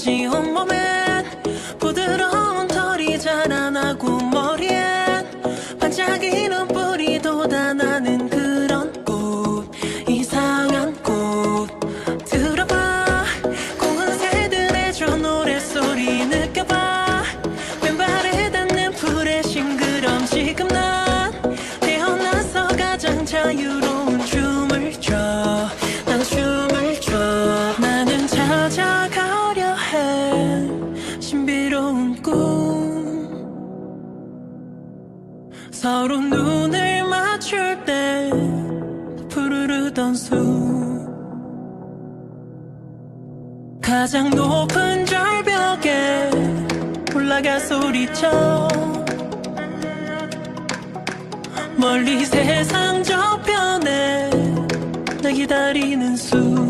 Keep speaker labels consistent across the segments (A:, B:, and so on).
A: 왠지 온몸엔 부드러운 털이 자라나고 머리엔 반짝이는 뿔이 돋아나는 그런 꽃, 이상한 꽃. 들어봐, 고운 새들의 저 노랫소리 느껴봐. 왼발에 닿는 풀의 싱그럼. 지금 난 태어나서 가장 자유로운 춤을 춰. 난 춤을 춰. 나는 찾아가려 해 신비로운 꿈. 서로 눈을 맞출 때 푸르르던 숲. 가장 높은 절벽에 올라가 소리쳐. 멀리 세상 저편에 날 기다리는 숲.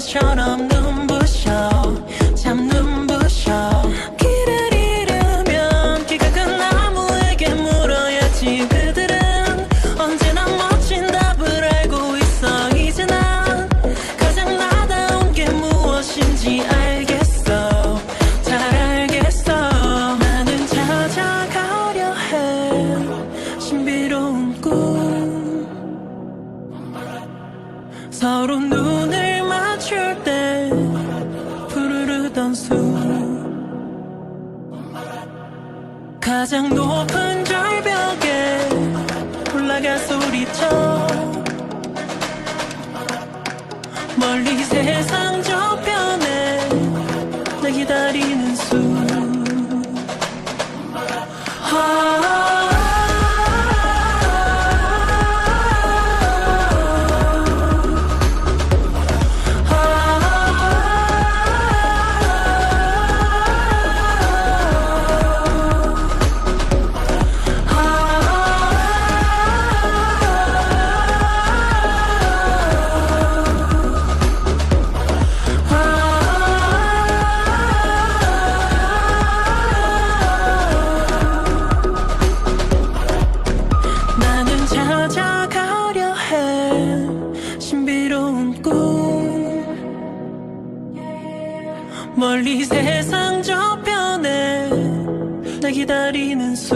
A: 처럼 눈부셔, 참 눈부셔. 길을 잃으면 길 가은 나무에게 물어야지. 그들은 언제나 멋진 답을 알고 있어. 이제 난 가장 나다운 게 무엇인지 알겠어. 잘 알겠어. 나는 찾아가려 해 신비로운 꿈. 서로 눈을 맞출 때 푸르르던 숲. 가장 높은 절벽에 올라가 소리쳐. 멀리 세상 저편에 날 기다리는 숲. 찾아가려 해 신비로운 꿈. 멀리 세상 저편에 날 기다리는 숲.